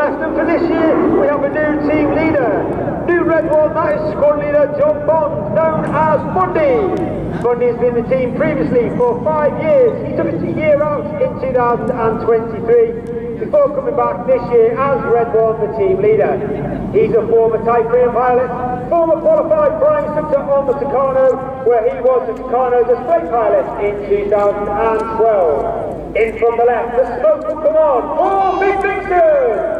West, and for this year we have a new team leader. New Red One, that is squad leader John Bond, known as Bundy. Bundy's been the team previously for 5 years. He took a year out in 2023 before coming back this year as Red One, the team leader. He's a former Type 3 pilot, former qualified flying instructor on the Tucano, where he was the Tucano display pilot in 2012. In from the left, the smoke will come on for Big Brixton!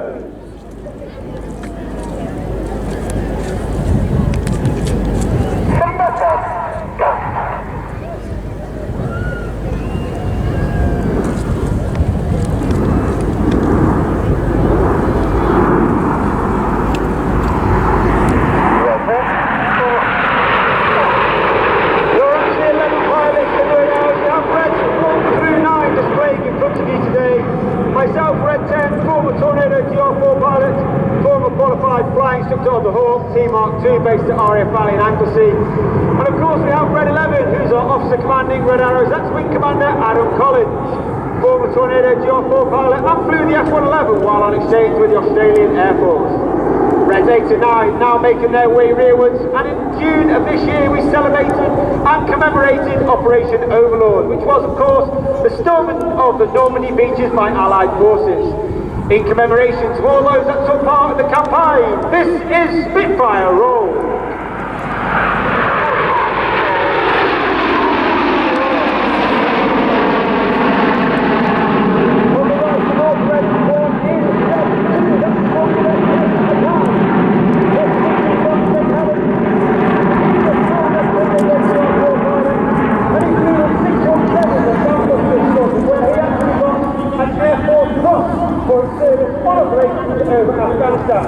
Flying instructor of the Hawk, Team Mark II, based at RAF Valley in Anglesey. And of course we have Red 11, who's our officer commanding Red Arrows. That's Wing Commander Adam Collins, former Tornado GR4 pilot, and flew the F-111 while on exchange with the Australian Air Force. Reds 8 and 9 now making their way rearwards, and in June of this year we celebrated and commemorated Operation Overlord, which was of course the storming of the Normandy beaches by Allied forces. In commemoration to all those that took part in the campaign, this is Spitfire Roll. Over Afghanistan.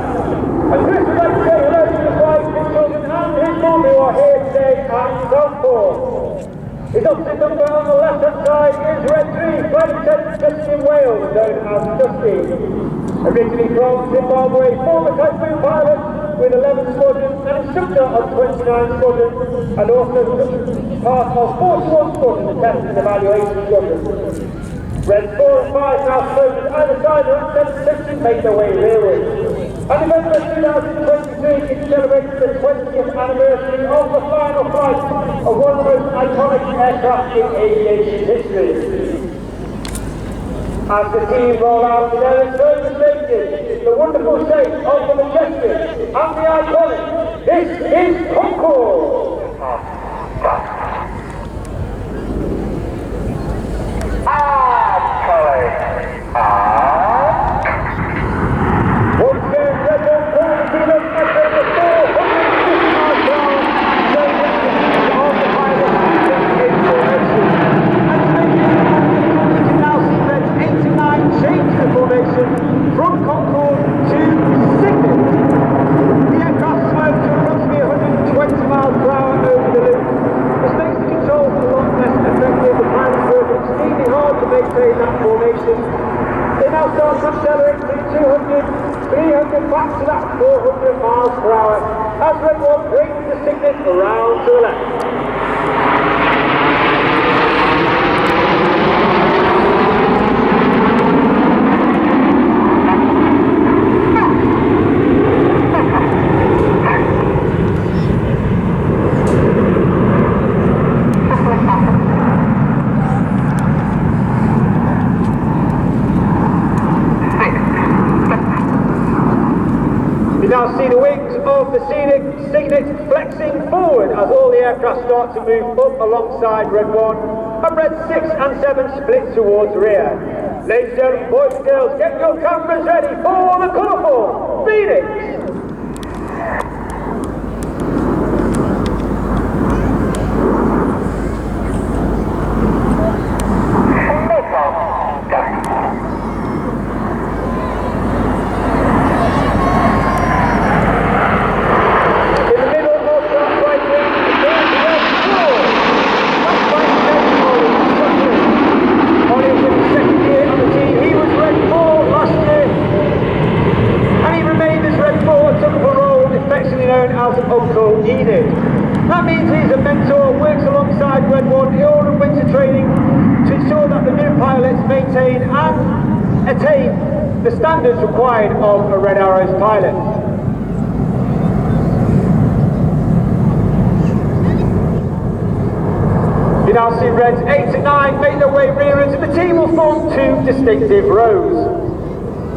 And Chris would like to say hello to the wife, his children and his mum who are here today at Southport. His opposite number on the left hand side is Red 3, Flight Lieutenant Justin Wales, known as Dusty. Originally from Zimbabwe, former Type 2 pilot with 11 squadrons and instructor on 29 squadrons, and also part of 41 squadrons, the test and evaluation squadron. Red 4 and 5 now floated either side of that section make their way rearward. And November 2023 is celebrating the 20th anniversary of the final flight of one of the most iconic aircraft in aviation history. As the team roll out to their demonstrated the wonderful shape of the majestic and the iconic, this is Concorde! Once again, Red Bull forward to them at over 450 miles per hour, showing the of the pilot in formation. And to make it you can now see Red 8 and 9 change the formation from Concorde to Signet. The aircraft slowed to approximately 120 miles per hour over the loop. This makes the controls a lot less effective. The pilots work extremely hard to maintain that formation. They now start to accelerate to 200, 300, back to that 400 miles per hour as Red 1 brings the Signet around to the left. Now see the wings of the Signet flexing forward as all the aircraft start to move up alongside Red 1, and Red 6 and 7 split towards the rear. Ladies and gentlemen, boys and girls, get your cameras ready for the colourful Phoenix! That means he's a mentor, works alongside Red 1 in all of winter training to ensure that the new pilots maintain and attain the standards required of a Red Arrow's pilot. You now see Reds 8 and 9 make their way rearwards, and the team will form two distinctive rows.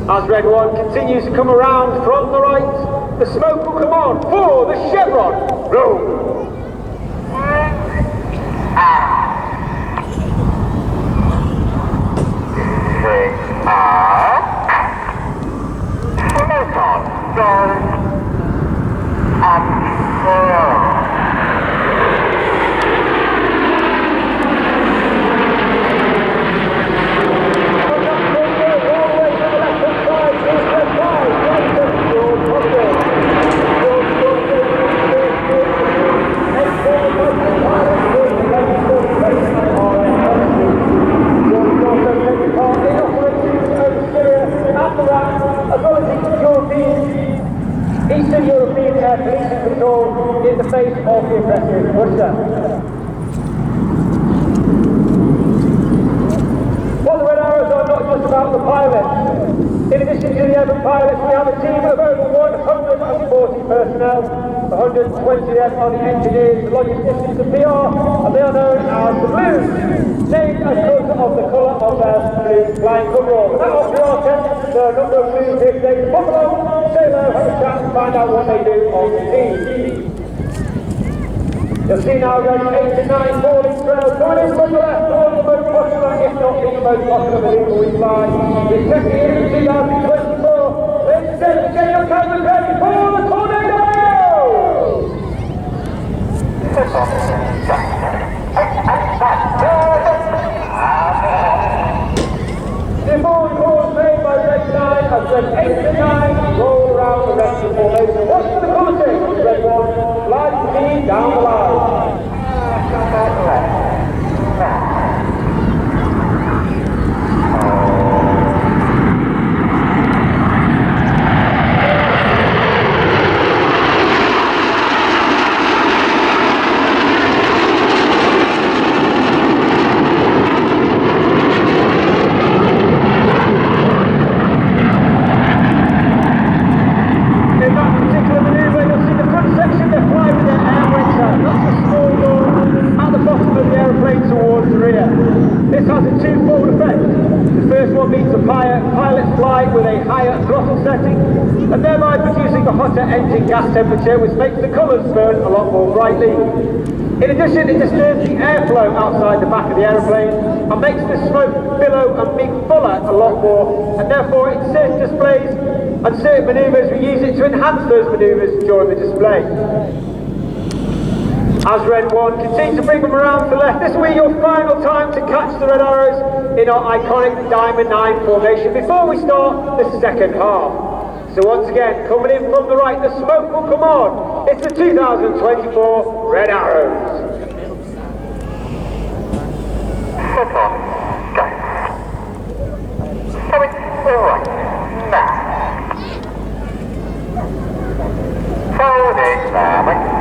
As Red 1 continues to come around from the right, the smoke will come on for the chevron row. Eastern European air policing control in the face of the aggressive Russia. Well, the Red Arrows are not just about the pilots. In addition to the 11 pilots, we have a team of over 140 personnel. 120 of them are the engineers, the logisticians, the PR, and they are known as the Blues, named as because of the colour of their blue flying coveralls. That of the R10, there are a number of Blues here today to pop along, say hello, have a chat, and find out what they do on the team. You'll see now Reds 8 and 9 falling trail coming in from the left, one of the most popular, if not the most popular vehicle we fly. We're checking in 2024. Ladies and gentlemen, get your cameras ready for the tornado! The ball calls made by Red 9 as Red 8 and 9 roll around the rest of the formation. Watch for the commentator, Red 1, flies the team down the line. This has a twofold effect. The first one means the pilots fly with a higher throttle setting, and thereby producing a hotter engine gas temperature, which makes the colours burn a lot more brightly. In addition, it disturbs the airflow outside the back of the aeroplane and makes the smoke billow and be fuller a lot more, and therefore in certain displays and certain manoeuvres we use it to enhance those manoeuvres during the display. As Red 1 continues to bring them around to the left, this will be your final time to catch the Red Arrows in our iconic Diamond 9 formation before we start the second half. So once again, coming in from the right, the smoke will come on. It's the 2024 Red Arrows. Coming right now. Forwarding now.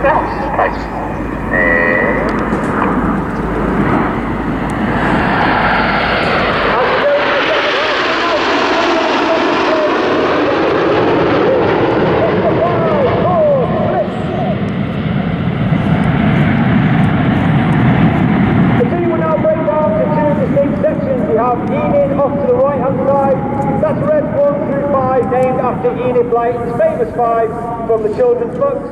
That's nice. The team will now break down to two distinct sections. We have Enid off to the right hand side. That's Red 1 through 5, named after Enid Blyton's famous 5 from the children's books.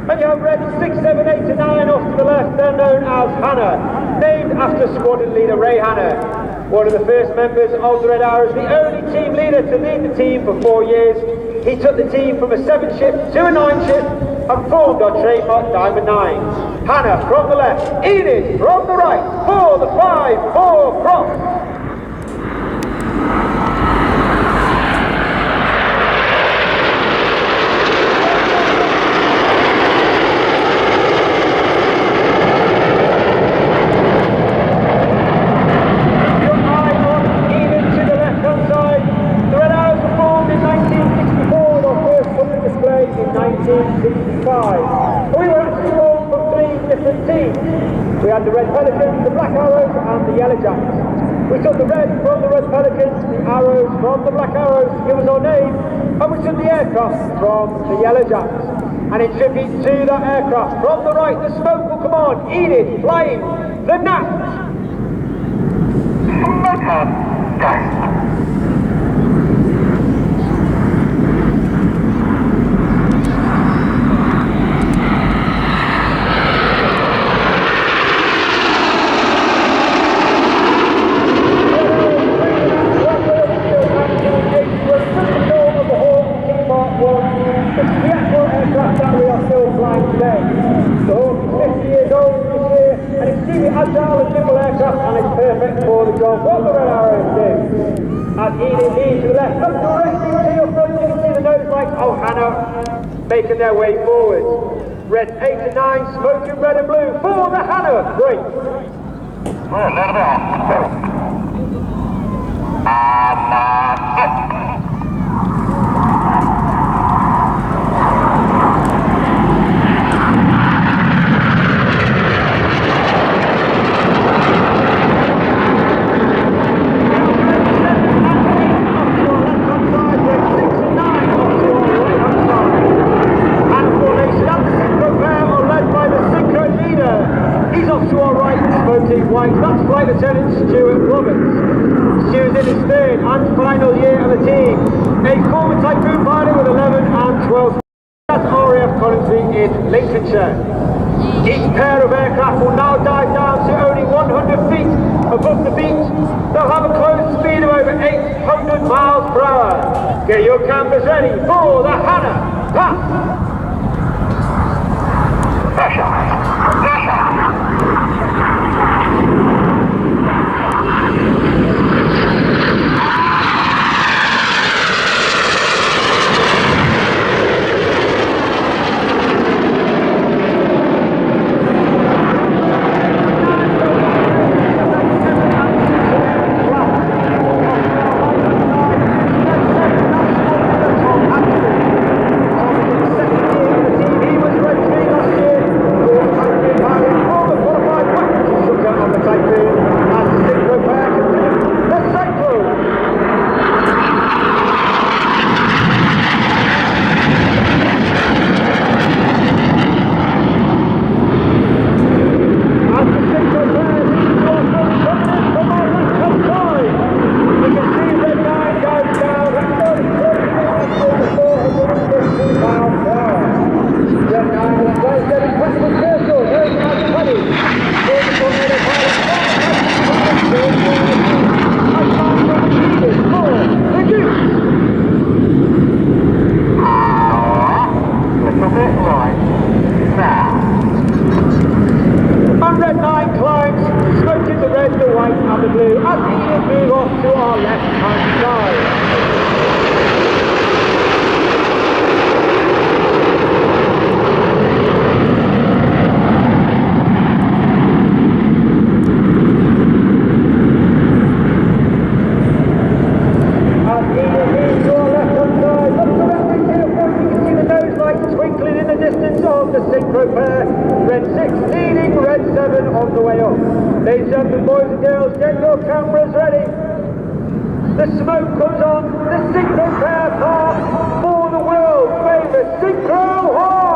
And you have Red 6, 7, 8 and 9 off to the left. They're known as Hannah, named after squadron leader Ray Hannah, one of the first members of the Red Arrows, the only team leader to lead the team for 4 years. He took the team from a 7-ship to a 9-ship and formed our trademark Diamond 9. Hannah from the left, Enid from the right, for the 5-4 cross. We were actually formed from 3 different teams. We had the Red Pelicans, the Black Arrows and the Yellow Jackets. We took the red from the Red Pelicans, the arrows from the Black Arrows to give us our name, and we took the aircraft from the Yellow Jacks. And in tribute to that aircraft, from the right, the smoke will come on, Enid flying the Gnat. Agile and nimble aircraft, and it's perfect for the job. What the Red Arrows do. And Enid to the left, look directly to your front, you can see the nose lights of Hannah making their way forward. Red 8 and 9, smoking red and blue for the Hannah. Great. Well, let it off. That's Flight Lieutenant Stuart Roberts. Stu's in his third and final year of the team. A former Typhoon pilot with 11 and 12. That's RAF Coventry in Lincolnshire. Each pair of aircraft will now dive down to only 100 feet above the beach. They'll have a closed speed of over 800 miles per hour. Get your cameras ready for the Hannah Pass. Pressure. Ladies and gentlemen, boys and girls, get your cameras ready. The smoke comes on, the synchro pair part for the world famous synchro horn.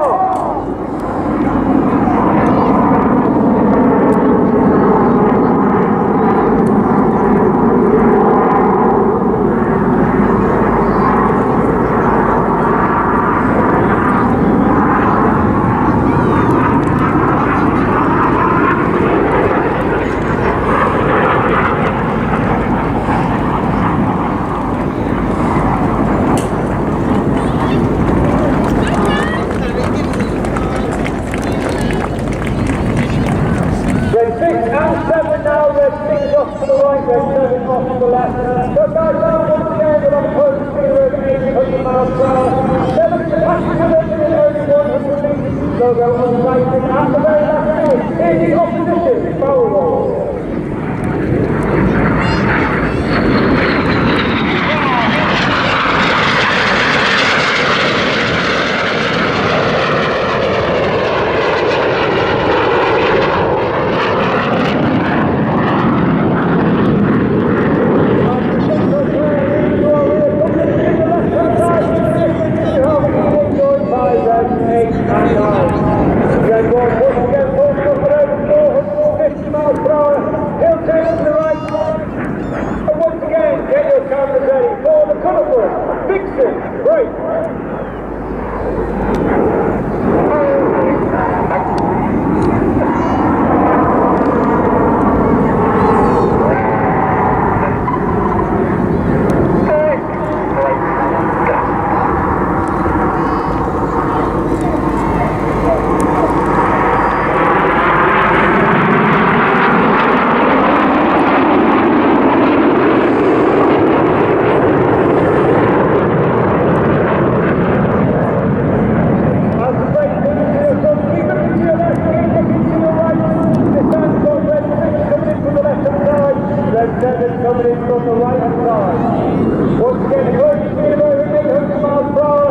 right-hand side. Once again, the closing speed of over 800 miles per hour.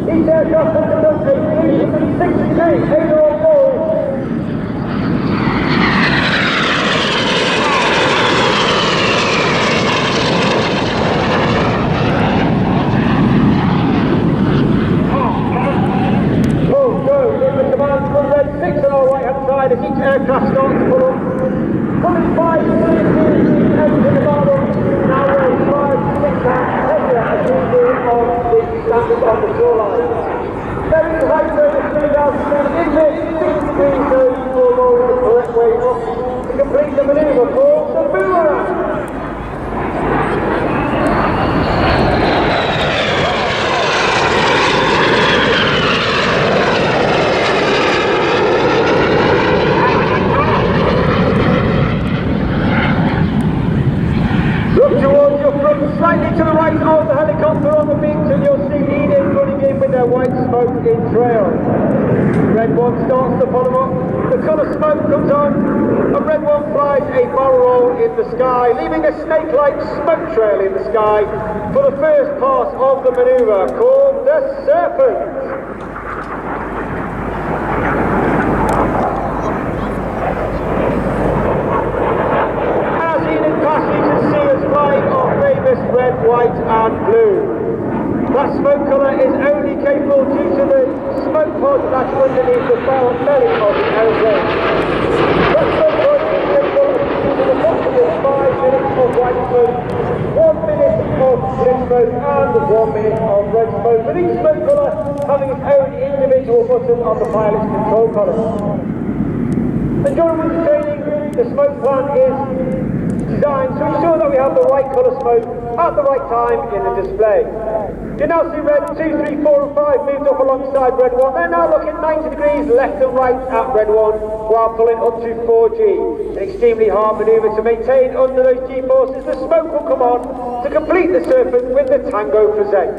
Each aircraft will conduct a 360-degree aileron roll. On our right hand side as each aircraft starts to pull up. Coming 5 to 6 engines in the bottom, now we're 5 to 6 times heavier as we do on the standard on the shoreline. Very height over 3,000 feet in this 6 degrees zone will roll the correct way up to complete the manoeuvre called the boomerang. Slightly to the right of the helicopter on the beach, and you'll see Enid running in with their white smoke in trail. Red one starts to follow up, the colour smoke comes on, and red one flies a barrel roll in the sky, leaving a snake-like smoke trail in the sky for the first part of the manoeuvre called the Serpent. Red, white and blue. That smoke colour is only capable due to the smoke pod that's underneath the belly of the aeroplane. That smoke pod is capable of producing approximately 5 minutes of white smoke, 1 minute of blue smoke and 1 minute of red smoke, with each smoke colour having its own individual button on the pilot's control column. And during winter training, the smoke plan is designed to ensure that we have the right colour smoke at the right time in the display. You now see red 2, 3, 4 and 5 moved up alongside red 1. They're now looking 90 degrees left and right at red 1 while pulling up to 4G. An extremely hard manoeuvre to maintain under those G-forces. The smoke will come on to complete the Serpent with the Tango present.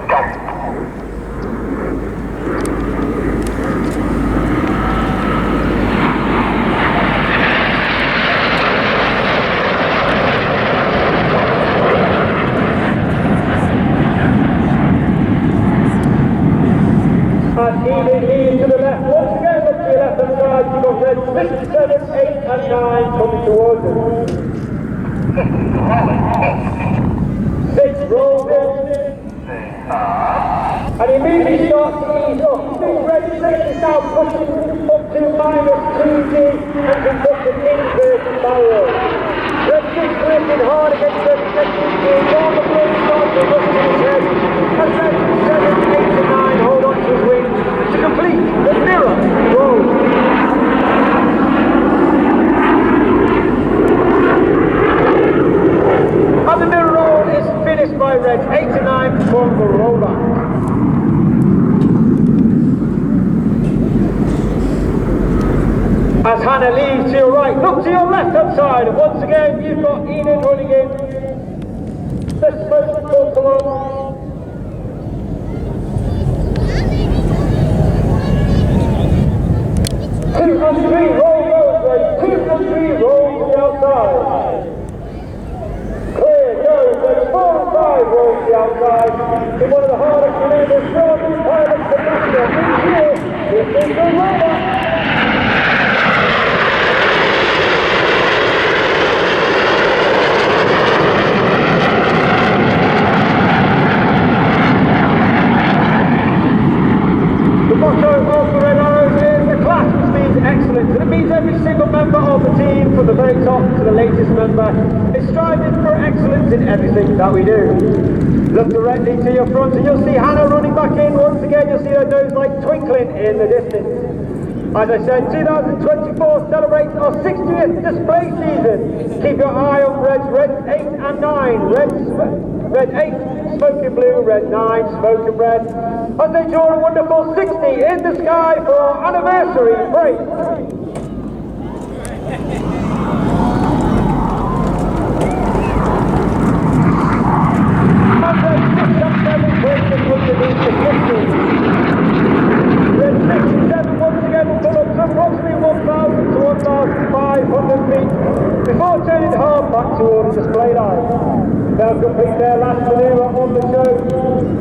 Go. Leading to the left, once again look to your left hand side, you've got red 6, 7, 8 and 9 coming towards us. 6 rolls in, and he immediately starts to ease up. Red 6 is now pushing up to -2G and conducts an inverted barrel roll. Red 6 lifting hard against red 6G, all the blood starts to rush to his head, and red 7, 8 and 9 hold on to his wings to complete the mirror roll. And the mirror roll is finished by reds 8 and 9 from the rollback. As Hannah leaves to your right, look to your left hand side, and once again you've got Enid running in. The smoke will come on. 2 and 3 roll goes, right? 2 and 3 roll to the outside. Clear goes, right? 4 and 5 roll to the outside. In one of the hardest maneuvers, Jordan pilots the master. This is the roller. The motto of the Red Arrows is the class, which means excellence, and it means every single member of the team, from the very top to the latest member, is striving for excellence in everything that we do. Look directly to your front and you'll see Hannah running back in. Once again you'll see her nose light twinkling in the distance. As I said, 2024 celebrates our 60th display season. Keep your eye on reds, red 8 and 9, red 8 smoking blue, red 9 smoking red, as they draw a wonderful 60 in the sky for our anniversary break. Red 6 and 7 once again will pull up to approximately 1,000 to 1,500 feet before turning hard now back towards the display line. They'll complete their last manoeuvre on the show.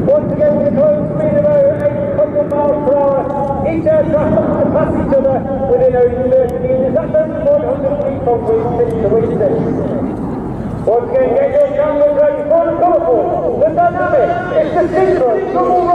Once again with a close speed of over 800 miles per hour, each aircraft looks to pass each other within only 30 metres. That's only 100 feet from wind to wind. Once again, get your cameras ready for the colourful, the dynamic, it's the synchronized